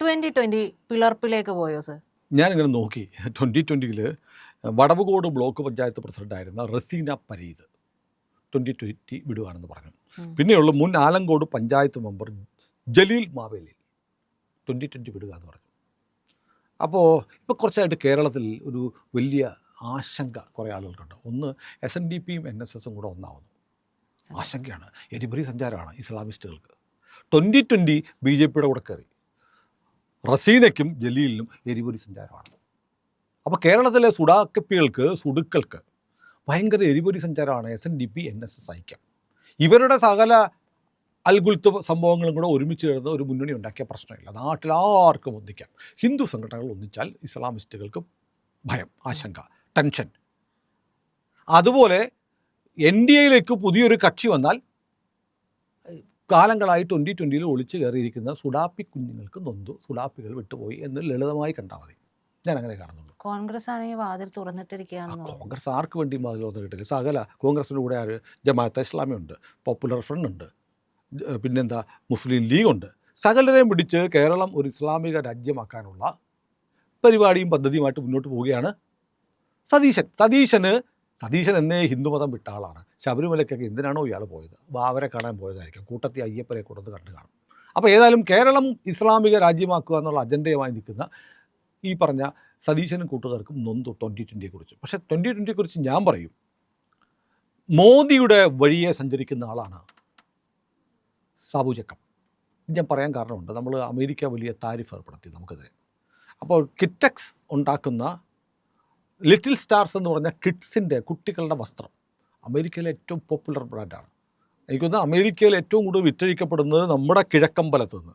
2020 പിളർപ്പിലേക്ക് പോയോ സർ? ഞാനിങ്ങനെ നോക്കി 2020 വടവുകോട് ബ്ലോക്ക് പഞ്ചായത്ത് പ്രസിഡൻ്റായിരുന്ന റസീന പരീദ് 2020 വിടുകയാണെന്ന് പറഞ്ഞു. പിന്നെയുള്ള മുൻ ആലങ്കോട് പഞ്ചായത്ത് മെമ്പർ ജലീൽ മാവേലി 2020 വിടുക എന്ന് പറഞ്ഞു. അപ്പോൾ ഇപ്പോൾ കുറച്ചായിട്ട് കേരളത്തിൽ ഒരു വലിയ ആശങ്ക കുറേ ആളുകൾക്കുണ്ട്. ഒന്ന് SNDPയും NSSും കൂടെ ഒന്നാവുന്നു. ആശങ്കയാണ്, എരിപൊരി സഞ്ചാരമാണ് ഇസ്ലാമിസ്റ്റുകൾക്ക്. 2020 BJPയുടെ കൂടെ കയറി. റസീനയ്ക്കും ജലീലിനും എരിപൊരി സഞ്ചാരമാണ്. അപ്പോൾ കേരളത്തിലെ സുടുക്കൾക്ക് ഭയങ്കര എരിപൊരി സഞ്ചാരമാണ് SNDP NSS ഐക്യം. ഇവരുടെ സകല അൽഗുൽത്ത് സംഭവങ്ങളും കൂടെ ഒരുമിച്ച് ചേർന്ന് ഒരു മുന്നണി ഉണ്ടാക്കിയ പ്രശ്നമില്ല. നാട്ടിലാർക്കും ഒന്നിക്കാം. ഹിന്ദു സംഘടനകൾ ഒന്നിച്ചാൽ ഇസ്ലാമിസ്റ്റുകൾക്ക് ഭയം, ആശങ്ക, ടെൻഷൻ. അതുപോലെ NDAയിലേക്ക് പുതിയൊരു കക്ഷി വന്നാൽ കാലങ്ങളായി 2020 ഒളിച്ചു കയറിയിരിക്കുന്ന സുഡാപ്പി കുഞ്ഞുങ്ങൾക്ക് നൊന്തു, സുഡാപ്പികൾ വിട്ടുപോയി എന്ന് ലളിതമായി കണ്ടാൽ മതി. ഞാൻ അങ്ങനെ കാണുന്നുള്ളൂ. കോൺഗ്രസ് ആണെങ്കിൽ വാതിൽ തുറന്നിട്ടിരിക്കുകയാണ്. കോൺഗ്രസ് ആർക്ക് വേണ്ടിയും വാതിൽ തുറന്നിട്ടില്ല. സകല കോൺഗ്രസിൻ്റെ കൂടെ ആര്, ജമാഅത്തെ ഇസ്ലാമി ഉണ്ട്, പോപ്പുലർ ഫ്രണ്ട് ഉണ്ട്, പിന്നെന്താ മുസ്ലിം ലീഗ് ഉണ്ട്. സകലരെയും പിടിച്ച് കേരളം ഒരു ഇസ്ലാമിക രാജ്യമാക്കാനുള്ള പരിപാടിയും പദ്ധതിയുമായിട്ട് മുന്നോട്ട് പോവുകയാണ് സതീശൻ എന്നേ ഹിന്ദുമതം വിട്ട ആളാണ്. ശബരിമലയ്ക്കൊക്കെ എന്തിനാണോ ഇയാൾ പോയത്? ബാവരെ കാണാൻ പോയതായിരിക്കും, കൂട്ടത്തിൽ അയ്യപ്പനെ കൊടുത്ത് കണ്ടു കാണും. അപ്പോൾ ഏതായാലും കേരളം ഇസ്ലാമിക രാജ്യമാക്കുക എന്നുള്ള അജണ്ടയുമായി നിൽക്കുന്ന ഈ പറഞ്ഞ സതീശനും കൂട്ടുകാർക്കും നൊന്തു 2020 പക്ഷേ 2020 ഞാൻ പറയും, മോദിയുടെ വഴിയെ സഞ്ചരിക്കുന്ന ആളാണ് സാബു ജേക്കബ്. ഞാൻ പറയാൻ കാരണമുണ്ട്. നമ്മൾ അമേരിക്ക വലിയ താരിഫ് ഏർപ്പെടുത്തി നമുക്കെതിരെ. അപ്പോൾ കിറ്റക്സ് ഉണ്ടാക്കുന്ന ലിറ്റിൽ സ്റ്റാർസ് എന്ന് പറഞ്ഞ കിഡ്സിൻ്റെ കുട്ടികളുടെ വസ്ത്രം അമേരിക്കയിലെ ഏറ്റവും പോപ്പുലർ ബ്രാൻഡാണ്. എനിക്കൊന്ന് അമേരിക്കയിൽ ഏറ്റവും കൂടുതൽ വിറ്റഴിക്കപ്പെടുന്നത് നമ്മുടെ കിഴക്കമ്പലത്ത് നിന്ന്,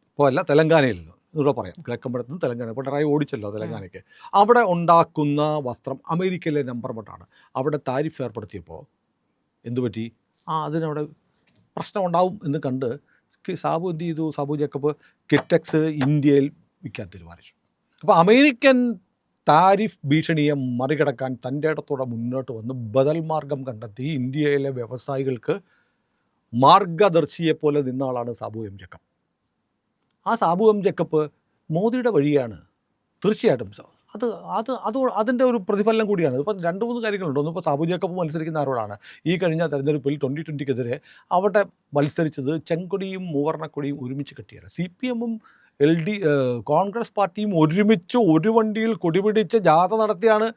ഇപ്പോൾ അല്ല തെലങ്കാനയിൽ നിന്ന് എന്നിവിടെ പറയാം. കിഴക്കമ്പലത്ത് നിന്ന് തെലങ്കാന, പിണറായി ഓടിച്ചല്ലോ തെലങ്കാനയ്ക്ക്. അവിടെ ഉണ്ടാക്കുന്ന വസ്ത്രം അമേരിക്കയിലെ നമ്പർ 1 അവിടെ താരിഫ് ഏർപ്പെടുത്തിയപ്പോൾ എന്തുപറ്റി? അതിനവിടെ പ്രശ്നം ഉണ്ടാവും എന്ന് കണ്ട് സാബു എന്ത് ചെയ്തു? സാബു ജേക്കബ് കിറ്റക്സ് ഇന്ത്യയിൽ വിൽക്കാൻ തീരുമാനിച്ചു. അപ്പോൾ അമേരിക്കൻ താരിഫ് ഭീഷണിയെ മറികടക്കാൻ തൻ്റെ ഇടത്തോടെ മുന്നോട്ട് വന്ന് ബദൽ മാർഗം കണ്ടെത്തി ഇന്ത്യയിലെ വ്യവസായികൾക്ക് മാർഗദർശിയെപ്പോലെ നിന്ന ആളാണ് സാബു എം ജേക്കബ്. ആ സാബു എം ജേക്കബ് മോദിയുടെ വഴിയാണ്. തീർച്ചയായിട്ടും അതിൻ്റെ ഒരു പ്രതിഫലനം കൂടിയാണ്. ഇപ്പോൾ 2-3 കാര്യങ്ങളുണ്ട്. ഒന്ന്, ഇപ്പോൾ സാബു ജേക്കബ് മത്സരിക്കുന്ന ആരോടാണ്? ഈ കഴിഞ്ഞ തെരഞ്ഞെടുപ്പിൽ 2020 അവിടെ മത്സരിച്ചത് ചെങ്കൊടിയും മൂവർണ്ണക്കൊടിയും ഒരുമിച്ച് കെട്ടിയാണ്. CPMും കോൺഗ്രസ് പാർട്ടിയും ഒരുമിച്ച് ഒരു വണ്ടിയിൽ കൊടിപിടിച്ച് ജാഥ നടത്തിയാണ്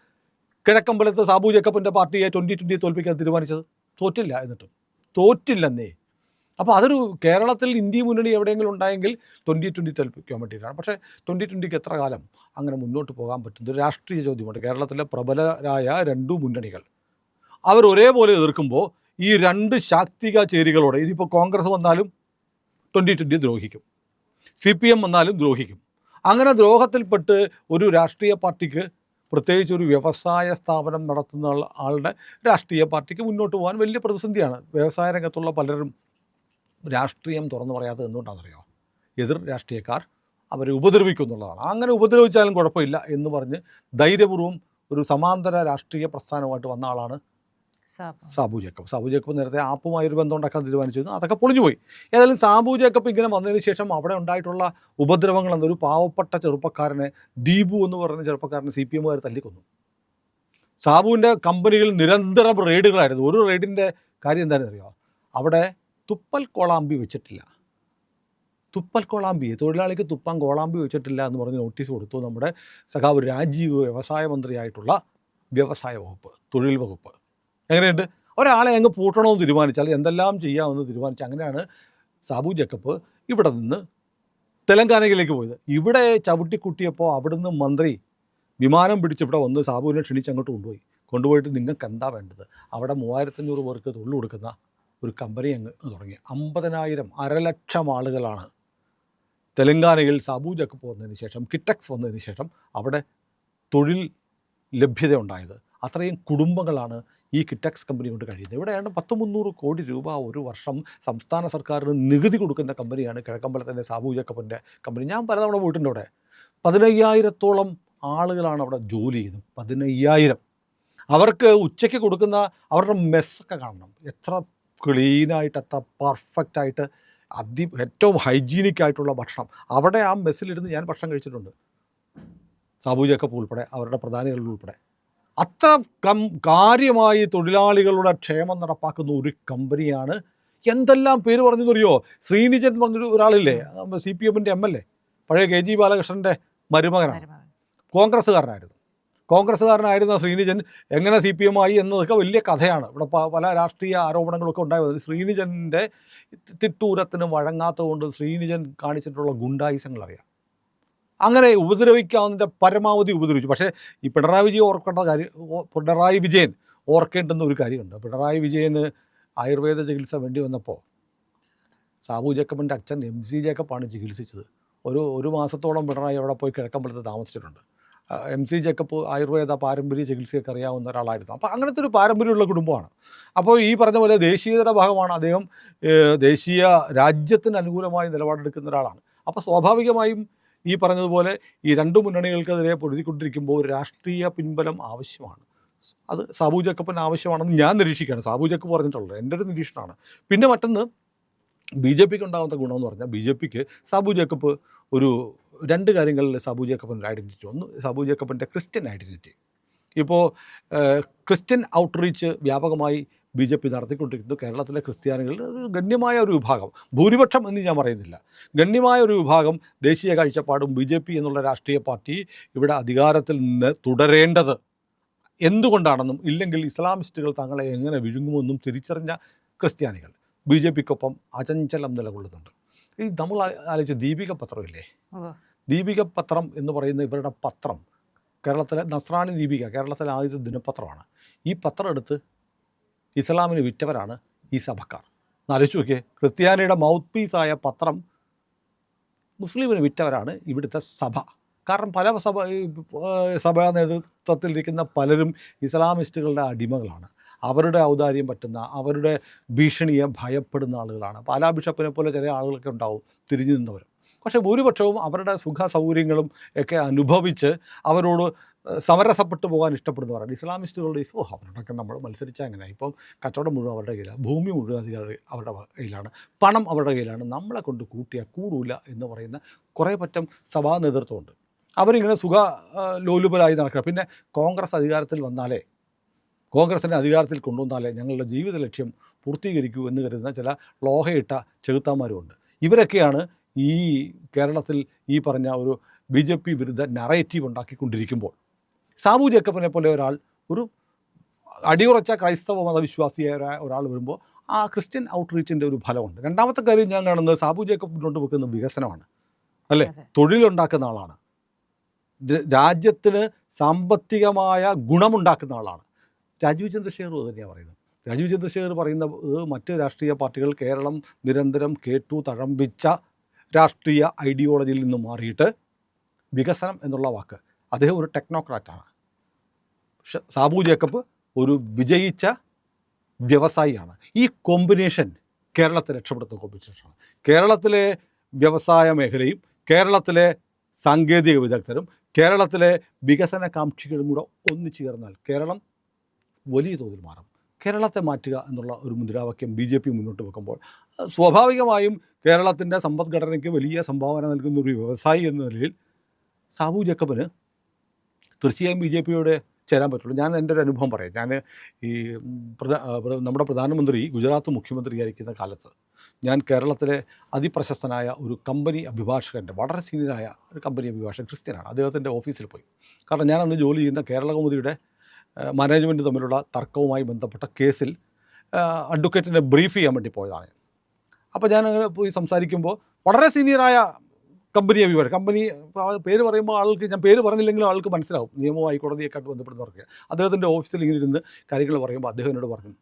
കിഴക്കമ്പലത്ത് സാബു ജേക്കബിൻ്റെ പാർട്ടിയെ 2020 തോൽപ്പിക്കാൻ തീരുമാനിച്ചത്. തോറ്റില്ലെന്നേ. അപ്പോൾ അതൊരു കേരളത്തിൽ ഇന്ത്യ മുന്നണി എവിടെയെങ്കിലും ഉണ്ടായെങ്കിൽ 2020 തോൽപ്പിക്കാൻ വേണ്ടിയിട്ടാണ്. പക്ഷേ 2020 എത്ര കാലം അങ്ങനെ മുന്നോട്ട് പോകാൻ പറ്റുന്ന ഒരു രാഷ്ട്രീയ ചോദ്യമുണ്ട്. കേരളത്തിലെ പ്രബലരായ 2 മുന്നണികൾ അവർ ഒരേപോലെ എതിർക്കുമ്പോൾ ഈ 2 ശാക്തിക ചേരികളോടെ, ഇതിപ്പോൾ കോൺഗ്രസ് വന്നാലും 2020 ദ്രോഹിക്കും, CPM വന്നാലും ദ്രോഹിക്കും. അങ്ങനെ ദ്രോഹത്തിൽപ്പെട്ട് ഒരു രാഷ്ട്രീയ പാർട്ടിക്ക്, പ്രത്യേകിച്ച് ഒരു വ്യവസായ സ്ഥാപനം നടത്തുന്ന ആളുടെ രാഷ്ട്രീയ പാർട്ടിക്ക് മുന്നോട്ട് പോകാൻ വലിയ പ്രതിസന്ധിയാണ്. വ്യവസായ രംഗത്തുള്ള പലരും രാഷ്ട്രീയം തുറന്നു പറയാത്തത് എന്തുകൊണ്ടാണെന്നറിയോ? എതിർ രാഷ്ട്രീയക്കാർ അവരെ ഉപദ്രവിക്കും എന്നുള്ളതാണ്. അങ്ങനെ ഉപദ്രവിച്ചാലും കുഴപ്പമില്ല എന്ന് പറഞ്ഞ് ധൈര്യപൂർവ്വം ഒരു സമാന്തര രാഷ്ട്രീയ പ്രസ്ഥാനമായിട്ട് വന്ന ആളാണ് സാബു ജേക്കബ്. നേരത്തെ ആപ്പുമായൊരു ബന്ധം ഉണ്ടാക്കാൻ തീരുമാനിച്ചിരുന്നു, അതൊക്കെ പൊളിഞ്ഞുപോയി. ഏതായാലും സാബു ജേക്കബ് ഇങ്ങനെ വന്നതിന് ശേഷം അവിടെ ഉണ്ടായിട്ടുള്ള ഉപദ്രവങ്ങൾ എന്നൊരു പാവപ്പെട്ട ചെറുപ്പക്കാരനെ, ദീപു എന്ന് പറയുന്ന ചെറുപ്പക്കാരനെ CPMകാർ തല്ലിക്കൊന്നു. സാബുവിൻ്റെ കമ്പനികളിൽ നിരന്തരം റെയ്ഡുകളായിരുന്നു. ഒരു റെയ്ഡിൻ്റെ കാര്യം എന്താണെന്ന് അറിയാമോ? അവിടെ തുപ്പൽ കോളാമ്പി വെച്ചിട്ടില്ല. തൊഴിലാളിക്ക് തുപ്പാൻ കോളാമ്പി വെച്ചിട്ടില്ല എന്ന് പറഞ്ഞ് നോട്ടീസ് കൊടുത്തു നമ്മുടെ സഖാവ് രാജീവ്, വ്യവസായ മന്ത്രിയായിട്ടുള്ള വ്യവസായ വകുപ്പ്, തൊഴിൽ വകുപ്പ്. എങ്ങനെയുണ്ട്? ഒരാളെ അങ്ങ് പൂട്ടണമെന്ന് തീരുമാനിച്ചാൽ എന്തെല്ലാം ചെയ്യാമെന്ന് തീരുമാനിച്ചു. അങ്ങനെയാണ് സാബു ജേക്കബ് ഇവിടെ നിന്ന് തെലങ്കാനയിലേക്ക് പോയത്. ഇവിടെ ചവിട്ടിക്കുട്ടിയപ്പോൾ അവിടുന്ന് മന്ത്രി വിമാനം പിടിച്ച് ഇവിടെ വന്ന് സാബുവിനെ ക്ഷണിച്ച് അങ്ങോട്ട് കൊണ്ടുപോയിട്ട് നിങ്ങൾക്ക് എന്താ വേണ്ടത്? അവിടെ 3500 പേർക്ക് തൊഴിൽ കൊടുക്കുന്ന ഒരു കമ്പനി അങ്ങ് തുടങ്ങി. 50,000 1,00,000 ആളുകളാണ് തെലങ്കാനയിൽ സാബു ജേക്കബ് വന്നതിന് ശേഷം, കിറ്റക്സ് വന്നതിന് ശേഷം അവിടെ തൊഴിൽ ലഭ്യത ഉണ്ടായത്. അത്രയും കുടുംബങ്ങളാണ് ഈ കിറ്റക്സ് കമ്പനി കൊണ്ട് കഴിയുന്നത്. ഇവിടെ 100-300 കോടി രൂപ ഒരു വർഷം സംസ്ഥാന സർക്കാരിന് നികുതി കൊടുക്കുന്ന കമ്പനിയാണ് കിഴക്കമ്പലത്തിൻ്റെ സാബു ജേക്കബിൻ്റെ കമ്പനി. ഞാൻ പലതവണ പോയിട്ടുണ്ട് അവിടെ. 15,000-ഓളം ആളുകളാണ് അവിടെ ജോലി ചെയ്യുന്നത്. 15,000. അവർക്ക് ഉച്ചയ്ക്ക് കൊടുക്കുന്ന അവരുടെ മെസ്സൊക്കെ കാണണം. എത്ര ക്ലീനായിട്ട്, എത്ര പെർഫെക്റ്റായിട്ട് ഏറ്റവും ഹൈജീനിക് ആയിട്ടുള്ള ഭക്ഷണം. അവിടെ ആ മെസ്സിലിരുന്ന് ഞാൻ ഭക്ഷണം കഴിച്ചിട്ടുണ്ട്, സാബു ജേക്കബ് ഉൾപ്പെടെ, അവരുടെ പ്രധാനികൾ ഉൾപ്പെടെ. അത്ര കാര്യമായി തൊഴിലാളികളുടെ ക്ഷേമം നടപ്പാക്കുന്ന ഒരു കമ്പനിയാണ്. എന്തെല്ലാം പേര് പറഞ്ഞെന്നറിയോ? ശ്രീനിജൻ പറഞ്ഞൊരു ഒരാളില്ലേ, CPM-ൻ്റെ MLA, പഴയ KG ബാലകൃഷ്ണൻ്റെ മരുമകനാണ്, കോൺഗ്രസ്സുകാരനായിരുന്ന ശ്രീനിജൻ എങ്ങനെ CPM ആയി എന്നതൊക്കെ വലിയ കഥയാണ്. ഇവിടെ പല രാഷ്ട്രീയ ആരോപണങ്ങളൊക്കെ ഉണ്ടായത്. ശ്രീനിജൻ്റെ തിട്ടൂരത്തിന് വഴങ്ങാത്തതുകൊണ്ട് ശ്രീനിജൻ കാണിച്ചിട്ടുള്ള ഗുണ്ടായിസങ്ങൾ അറിയാം. അങ്ങനെ ഉപദ്രവിക്കാവുന്നതിൻ്റെ പരമാവധി ഉപദ്രവിച്ചു. പക്ഷേ ഈ പിണറായി വിജയൻ ഓർക്കേണ്ടുന്ന ഒരു കാര്യമുണ്ട്. പിണറായി വിജയന് ആയുർവേദ ചികിത്സ വേണ്ടി വന്നപ്പോൾ സാബു ജേക്കബിൻ്റെ അച്ഛൻ MC ജേക്കബാണ് ചികിത്സിച്ചത്. ഒരു മാസത്തോളം പിണറായി അവിടെ പോയി കിഴക്കമ്പലത്ത് താമസിച്ചിട്ടുണ്ട്. MC ജേക്കബ് ആയുർവേദ പാരമ്പര്യ ചികിത്സയൊക്കെ അറിയാവുന്ന ഒരാളായിരുന്നു. അപ്പോൾ അങ്ങനത്തെ ഒരു പാരമ്പര്യമുള്ള കുടുംബമാണ്. അപ്പോൾ ഈ പറഞ്ഞ പോലെ ദേശീയതയുടെ ഭാഗമാണ് അദ്ദേഹം. ദേശീയ രാജ്യത്തിന് അനുകൂലമായി നിലപാടെടുക്കുന്ന ഒരാളാണ്. അപ്പോൾ സ്വാഭാവികമായും ഈ പറഞ്ഞതുപോലെ ഈ രണ്ട് മുന്നണികൾക്കെതിരെ പൊരുതിക്കൊണ്ടിരിക്കുമ്പോൾ ഒരു രാഷ്ട്രീയ പിൻബലം ആവശ്യമാണ്. അത് സാബു ജേക്കബിന് ആവശ്യമാണെന്ന് ഞാൻ നിരീക്ഷിക്കുകയാണ്. സാബു ജേക്കബ് പറഞ്ഞിട്ടുള്ളത് എൻ്റെ ഒരു നിരീക്ഷണമാണ്. പിന്നെ മറ്റൊന്ന്, BJPക്ക് ഉണ്ടാകുന്ന ഗുണമെന്ന് പറഞ്ഞാൽ, BJPക്ക് സാബു ജേക്കബ് ഒരു 2 കാര്യങ്ങളിൽ സാബു ജേക്കബിൻ്റെ ഐഡൻറ്റിറ്റി. ഒന്ന്, സാബു ജേക്കബിൻ്റെ ക്രിസ്ത്യൻ ഐഡൻറ്റിറ്റി. ഇപ്പോൾ ക്രിസ്ത്യൻ ഔട്ട്റീച്ച് വ്യാപകമായി BJP നടത്തിക്കൊണ്ടിരിക്കുന്നത് കേരളത്തിലെ ക്രിസ്ത്യാനികളിൽ ഒരു ഗണ്യമായ ഒരു വിഭാഗം, ഭൂരിപക്ഷം എന്ന് ഞാൻ പറയുന്നില്ല, ഗണ്യമായ ഒരു വിഭാഗം ദേശീയ കാഴ്ചപ്പാടും BJP എന്നുള്ള രാഷ്ട്രീയ പാർട്ടി ഇവിടെ അധികാരത്തിൽ നിന്ന് തുടരേണ്ടത് എന്തുകൊണ്ടാണെന്നും ഇല്ലെങ്കിൽ ഇസ്ലാമിസ്റ്റുകൾ തങ്ങളെ എങ്ങനെ വിഴുങ്ങുമെന്നും തിരിച്ചറിഞ്ഞ ക്രിസ്ത്യാനികൾ BJPക്കൊപ്പം അചഞ്ചലം നിലകൊള്ളുന്നുണ്ട്. ഈ നമ്മൾ ആലോചിച്ച ദീപിക പത്രമില്ലേ, ദീപിക പത്രം എന്ന് പറയുന്ന ഇവരുടെ പത്രം കേരളത്തിലെ നസ്രാണി ദീപിക, കേരളത്തിലെ ആദ്യത്തെ ദിനപത്രമാണ്. ഈ പത്രം എടുത്ത് ഇസ്ലാമിന് വിറ്റവരാണ് ഈ സഭക്കാർ. ആലോചിച്ച് നോക്കിയേ, ക്രിസ്ത്യാനിയുടെ മൗത്ത് പീസായ പത്രം മുസ്ലിമിന് വിറ്റവരാണ് ഇവിടുത്തെ സഭ. കാരണം പല സഭാ നേതൃത്വത്തിലിരിക്കുന്ന പലരും ഇസ്ലാമിസ്റ്റുകളുടെ അടിമകളാണ്. അവരുടെ ഔദാര്യം പറ്റുന്ന, അവരുടെ ഭീഷണിയെ ഭയപ്പെടുന്ന ആളുകളാണ്. പാലാ ബിഷപ്പിനെ പോലെ ചില ആളുകളൊക്കെ ഉണ്ടാവും തിരിഞ്ഞു നിന്നവർ. പക്ഷേ ഭൂരിപക്ഷവും അവരുടെ സുഖ സൗകര്യങ്ങളും ഒക്കെ അനുഭവിച്ച് അവരോട് സമരസപ്പെട്ടു പോകാൻ ഇഷ്ടപ്പെടുന്നവരാണ്. ഇസ്ലാമിസ്റ്റുകളുടെ അവരോടൊക്കെ നമ്മൾ മത്സരിച്ചാൽ എങ്ങനെ, ഇപ്പം കച്ചവടം മുഴുവൻ അവരുടെ കയ്യിലാണ്, ഭൂമി മുഴുവൻ അധികാരം അവരുടെ കയ്യിലാണ്, പണം അവരുടെ കയ്യിലാണ്, നമ്മളെ കൊണ്ട് കൂട്ടിയാൽ കൂടൂല എന്ന് പറയുന്ന കുറേ പറ്റം സഭാ നേതൃത്വമുണ്ട്. അവരിങ്ങനെ ലോലുപരായി നടക്കുക. പിന്നെ കോൺഗ്രസിനെ അധികാരത്തിൽ കൊണ്ടുവന്നാലേ ഞങ്ങളുടെ ജീവിത ലക്ഷ്യം പൂർത്തീകരിക്കൂ എന്ന് കരുതുന്ന ചില ലോഹയിട്ട ചെകുത്താന്മാരുമുണ്ട്. ഇവരൊക്കെയാണ് ഈ കേരളത്തിൽ ഈ പറഞ്ഞ ഒരു BJP വിരുദ്ധ നറേറ്റീവ് ഉണ്ടാക്കിക്കൊണ്ടിരിക്കുമ്പോൾ സാബു ജേക്കബിനെ പോലെ ഒരു അടിയുറച്ച ക്രൈസ്തവ മതവിശ്വാസിയായ ഒരാൾ വരുമ്പോൾ ആ ക്രിസ്ത്യൻ ഔട്ട്റീച്ചിൻ്റെ ഒരു ഫലമുണ്ട്. രണ്ടാമത്തെ കാര്യം ഞാൻ കാണുന്നത് സാബു ജേക്കബ് മുന്നോട്ട് വെക്കുന്ന വികസനമാണ്, അല്ലേ? തൊഴിലുണ്ടാക്കുന്ന ആളാണ്, രാജ്യത്തിന് സാമ്പത്തികമായ ഗുണമുണ്ടാക്കുന്ന ആളാണ്. രാജീവ് ചന്ദ്രശേഖർ തന്നെയാണ് പറയുന്നത്. രാജീവ് ചന്ദ്രശേഖർ പറയുന്നത് മറ്റ് രാഷ്ട്രീയ പാർട്ടികൾ കേരളം നിരന്തരം കേട്ടു തഴമ്പിച്ച രാഷ്ട്രീയ ഐഡിയോളജിയിൽ നിന്ന് മാറിയിട്ട് വികസനം എന്നുള്ള വാക്ക്, അദ്ദേഹം ഒരു ടെക്നോക്രാറ്റാണ്. സാബു ജേക്കബ് ഒരു വിജയിച്ച വ്യവസായിയാണ്. ഈ കോമ്പിനേഷൻ കേരളത്തെ രക്ഷപ്പെടുത്തുന്ന കോമ്പിനേഷനാണ്. കേരളത്തിലെ വ്യവസായ മേഖലയും കേരളത്തിലെ സാങ്കേതിക വിദഗ്ധരും കേരളത്തിലെ വികസനകാംക്ഷികളും കൂടെ ഒന്നിച്ചു ചേർന്നാൽ കേരളം വലിയ തോതിൽ മാറും. കേരളത്തെ മാറ്റുക എന്നുള്ള ഒരു മുദ്രാവാക്യം BJP മുന്നോട്ട് വെക്കുമ്പോൾ സ്വാഭാവികമായും കേരളത്തിൻ്റെ സമ്പദ്ഘടനയ്ക്ക് വലിയ സംഭാവന നൽകുന്ന ഒരു വ്യവസായി എന്ന നിലയിൽ സാബു ജേക്കബിന് തീർച്ചയായും BJPയോട് ചേരാൻ പറ്റുള്ളൂ. ഞാൻ എൻ്റെ ഒരു അനുഭവം പറയാം. ഞാൻ ഈ നമ്മുടെ പ്രധാനമന്ത്രി ഗുജറാത്ത് മുഖ്യമന്ത്രിയായിരിക്കുന്ന കാലത്ത് ഞാൻ കേരളത്തിലെ അതിപ്രശസ്തനായ ഒരു കമ്പനി അഭിഭാഷകൻ്റെ, വളരെ സീനിയറായ ഒരു കമ്പനി അഭിഭാഷകൻ, ക്രിസ്ത്യനാണ്, അദ്ദേഹത്തിൻ്റെ ഓഫീസിൽ പോയി. കാരണം ഞാൻ അന്ന് ജോലി ചെയ്യുന്ന കേരളകൗമുദിയുടെ മാനേജ്മെൻറ്റ് തമ്മിലുള്ള തർക്കവുമായി ബന്ധപ്പെട്ട കേസിൽ അഡ്വക്കേറ്റിനെ ബ്രീഫ് ചെയ്യാൻ വേണ്ടി പോയതാണ്. അപ്പോൾ ഞാൻ അങ്ങനെ പോയി സംസാരിക്കുമ്പോൾ വളരെ സീനിയറായ കമ്പനി അഭിഭാഷകൻ, കമ്പനി പേര് പറയുമ്പോൾ ആൾക്ക്, ഞാൻ പേര് പറഞ്ഞില്ലെങ്കിലും ആൾക്ക് മനസ്സിലാവും, നിയമവും ഹൈക്കോടതിയൊക്കെ ആയിട്ട് ബന്ധപ്പെടുന്നവർക്ക്. അദ്ദേഹത്തിൻ്റെ ഓഫീസിൽ ഇങ്ങനെ ഇരുന്ന് കാര്യങ്ങൾ പറയുമ്പോൾ അദ്ദേഹം എന്നോട് പറഞ്ഞു,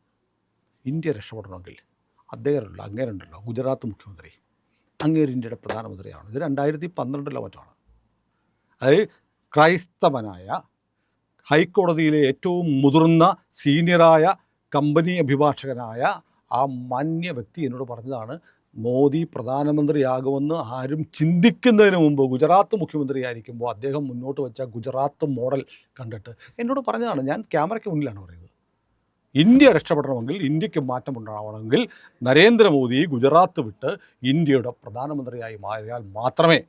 ഇന്ത്യ രക്ഷപ്പെടണമെങ്കിൽ അദ്ദേഹമുണ്ടല്ലോ, അങ്ങേരുണ്ടല്ലോ ഗുജറാത്ത് മുഖ്യമന്ത്രി, അങ്ങേര് ഇന്ത്യയുടെ പ്രധാനമന്ത്രിയാണ്. ഇത് 2012 മറ്റാണ്. അത് ക്രൈസ്തവനായ ഹൈക്കോടതിയിലെ ഏറ്റവും മുതിർന്ന സീനിയറായ കമ്പനി അഭിഭാഷകനായ ആ മാന്യ വ്യക്തി എന്നോട് പറഞ്ഞതാണ്, മോദി പ്രധാനമന്ത്രിയാകുമെന്ന് ആരും ചിന്തിക്കുന്നതിന് മുമ്പ് ഗുജറാത്ത് മുഖ്യമന്ത്രിയായിരിക്കുമ്പോൾ അദ്ദേഹം മുന്നോട്ട് വെച്ച ഗുജറാത്ത് മോഡൽ കണ്ടിട്ട് എന്നോട് പറഞ്ഞതാണ്. ഞാൻ ക്യാമറയ്ക്ക് മുന്നിലാണ് പറയുന്നത്. ഇന്ത്യ രക്ഷപ്പെടണമെങ്കിൽ, ഇന്ത്യക്ക് മാറ്റമുണ്ടാവണമെങ്കിൽ നരേന്ദ്രമോദി ഗുജറാത്ത് വിട്ട് ഇന്ത്യയുടെ പ്രധാനമന്ത്രിയായി മാറിയാൽ മാത്രമേ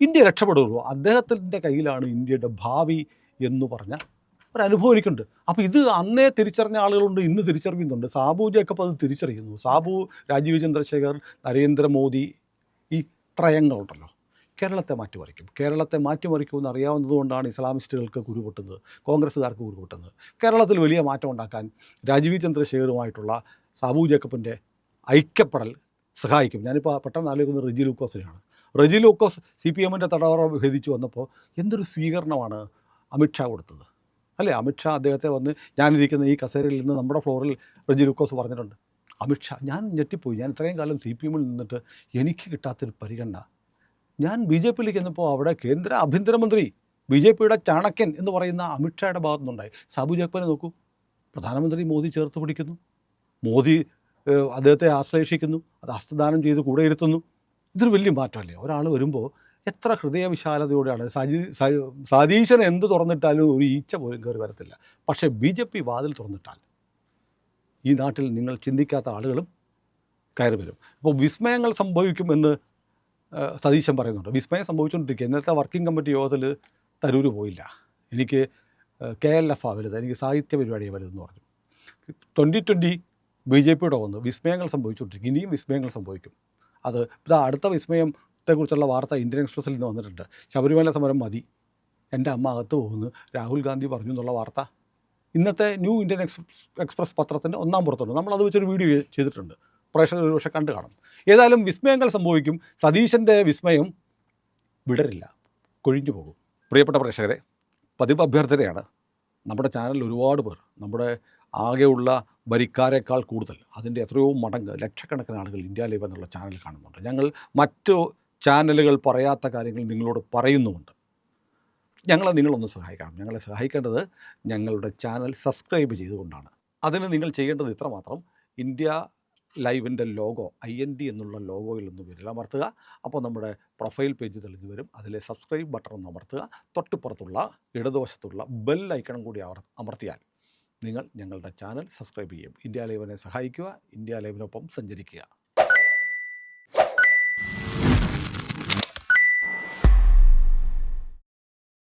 ഇന്ത്യ രക്ഷപ്പെടുകയുള്ളൂ. അദ്ദേഹത്തിൻ്റെ കയ്യിലാണ് ഇന്ത്യയുടെ ഭാവി എന്ന് പറഞ്ഞ ഒരനുഭവം എനിക്കുണ്ട്. അപ്പോൾ ഇത് അന്നേ തിരിച്ചറിഞ്ഞ ആളുകളുണ്ട്, ഇന്ന് തിരിച്ചറിയുന്നുണ്ട്. സാബു ജേക്കബ് അത് തിരിച്ചറിയുന്നു. സാബു, രാജീവ് ചന്ദ്രശേഖർ, നരേന്ദ്രമോദി, ഈ ട്രയങ്ങളുണ്ടല്ലോ, കേരളത്തെ മാറ്റിമറിക്കും. കേരളത്തെ മാറ്റിമറിക്കുമെന്ന് അറിയാവുന്നതുകൊണ്ടാണ് ഇസ്ലാമിസ്റ്റുകൾക്ക് കുരുപൊട്ടുന്നത്, കോൺഗ്രസ്സുകാർക്ക് കുരുപൊട്ടുന്നത്. കേരളത്തിൽ വലിയ മാറ്റം ഉണ്ടാക്കാൻ രാജീവ് ചന്ദ്രശേഖറുമായിട്ടുള്ള സാബു ജേക്കബിൻ്റെ ഐക്യപ്പെടൽ സഹായിക്കും. ഞാനിപ്പോൾ പെട്ടെന്ന് ആലോചിക്കുന്നത് റെജി ലൂക്കോസിനെയാണ്. റെജി ലൂക്കോസ് CPM-ൻ്റെ തടവറ ഭേദിച്ചു വന്നപ്പോൾ എന്തൊരു സ്വീകരണമാണ് അമിത്ഷാ കൊടുത്തത്, അല്ലേ? അമിത്ഷാ അദ്ദേഹത്തെ വന്ന്, ഞാനിരിക്കുന്ന ഈ കസേരയിൽ നിന്ന് നമ്മുടെ ഫ്ലോറിൽ റെജി ലൂക്കോസ് പറഞ്ഞിട്ടുണ്ട്. അമിത്ഷാ, ഞാൻ ഞെട്ടിപ്പോയി. ഞാൻ ഇത്രയും കാലം CPM-ൽ നിന്നിട്ട് എനിക്ക് കിട്ടാത്തൊരു പരിഗണന. ഞാൻ BJP-യിലേക്ക് ചെന്നപ്പോൾ അവിടെ കേന്ദ്ര ആഭ്യന്തരമന്ത്രി, BJP-യുടെ ചാണക്യൻ എന്ന് പറയുന്ന അമിത്ഷായുടെ ഭാഗത്തു നിന്നുണ്ടായി. സാബു ജേക്കബിനെ നോക്കൂ, പ്രധാനമന്ത്രി മോദി ചേർത്ത് പിടിക്കുന്നു, മോദി അദ്ദേഹത്തെ ആശ്ലേഷിക്കുന്നു, അത് ഹസ്തദാനം ചെയ്ത് കൂടെ ഇരുത്തുന്നു. ഇതൊരു വലിയ മാറ്റമല്ലേ? ഒരാൾ വരുമ്പോൾ എത്ര ഹൃദയവിശാലതയോടെയാണ്. സതീശൻ എന്ത് തുറന്നിട്ടാലും ഒരു ഈച്ച പോലും കയറി വരത്തില്ല. പക്ഷേ BJP വാതിൽ തുറന്നിട്ടാൽ ഈ നാട്ടിൽ നിങ്ങൾ ചിന്തിക്കാത്ത ആളുകളും കയറി വരും. അപ്പോൾ വിസ്മയങ്ങൾ സംഭവിക്കുമെന്ന് സതീശൻ പറയുന്നുണ്ട്. വിസ്മയം സംഭവിച്ചുകൊണ്ടിരിക്കുക. ഇന്നത്തെ വർക്കിംഗ് കമ്മിറ്റി യോഗത്തിൽ തരൂർ പോയില്ല. എനിക്ക് KLF വലുത്, എനിക്ക് സാഹിത്യ പരിപാടിയെ വലുതെന്ന് പറഞ്ഞു. 2020 BJP-യുടെ വന്നു. വിസ്മയങ്ങൾ സംഭവിച്ചുകൊണ്ടിരിക്കും. ഇനിയും വിസ്മയങ്ങൾ സംഭവിക്കും. അത് ഇതാ അടുത്ത വിസ്മയത്തെക്കുറിച്ചുള്ള വാർത്ത ഇന്ത്യൻ എക്സ്പ്രസ്സിൽ നിന്ന് വന്നിട്ടുണ്ട്. ശബരിമല സമരം മതി, എൻ്റെ അമ്മ അകത്ത് പോകുന്നു, രാഹുൽ ഗാന്ധി പറഞ്ഞു എന്നുള്ള വാർത്ത ഇന്നത്തെ ന്യൂ ഇന്ത്യൻ എക്സ്പ്രസ് പത്രത്തിൻ്റെ ഒന്നാം പുറത്തുണ്ട്. നമ്മളത് വെച്ചൊരു വീഡിയോ ചെയ്തിട്ടുണ്ട്, പ്രേക്ഷകർ ഒരു പക്ഷേ കണ്ടു കാണും. ഏതായാലും വിസ്മയങ്ങൾ സംഭവിക്കും. സതീശൻ്റെ വിസ്മയം വിടരില്ല, കൊഴിഞ്ഞു പോകും. പ്രിയപ്പെട്ട പ്രേക്ഷകരെ, പതിവ് അഭ്യർത്ഥനയാണ്. നമ്മുടെ ചാനലിൽ ഒരുപാട് പേർ, നമ്മുടെ ആകെയുള്ള വരിക്കാരേക്കാൾ കൂടുതൽ, അതിൻ്റെ എത്രയോ മടങ്ങ്, ലക്ഷക്കണക്കിന് ആളുകൾ ഇന്ത്യ ലൈവ് എന്നുള്ള ചാനൽ കാണുന്നുണ്ട്. ഞങ്ങൾ മറ്റു ചാനലുകൾ പറയാത്ത കാര്യങ്ങൾ നിങ്ങളോട് പറയുന്നുമുണ്ട്. നിങ്ങളൊന്ന് സഹായിക്കണം. ഞങ്ങളെ സഹായിക്കേണ്ടത് ഞങ്ങളുടെ ചാനൽ സബ്സ്ക്രൈബ് ചെയ്തുകൊണ്ടാണ്. അതിന് നിങ്ങൾ ചെയ്യേണ്ടത് ഇത്രമാത്രം: ഇന്ത്യ ലൈവിൻ്റെ ലോഗോ, IND എന്നുള്ള ലോഗോയിൽ ഒന്ന് വിരലമർത്തുക. അപ്പോൾ നമ്മുടെ പ്രൊഫൈൽ പേജ് തെളിഞ്ഞു വരും. അതിലെ സബ്സ്ക്രൈബ് ബട്ടൺ ഒന്ന് അമർത്തുക. തൊട്ടുപുറത്തുള്ള ഇടതുവശത്തുള്ള ബെൽ ഐക്കണും കൂടി അമർത്തിയാൽ നിങ്ങൾ ഞങ്ങളുടെ ചാനൽ സബ്സ്ക്രൈബ് ചെയ്യും. ഇന്ത്യ ലൈവിനെ സഹായിക്കുക, ഇന്ത്യ ലൈവിനൊപ്പം സഞ്ചരിക്കുക.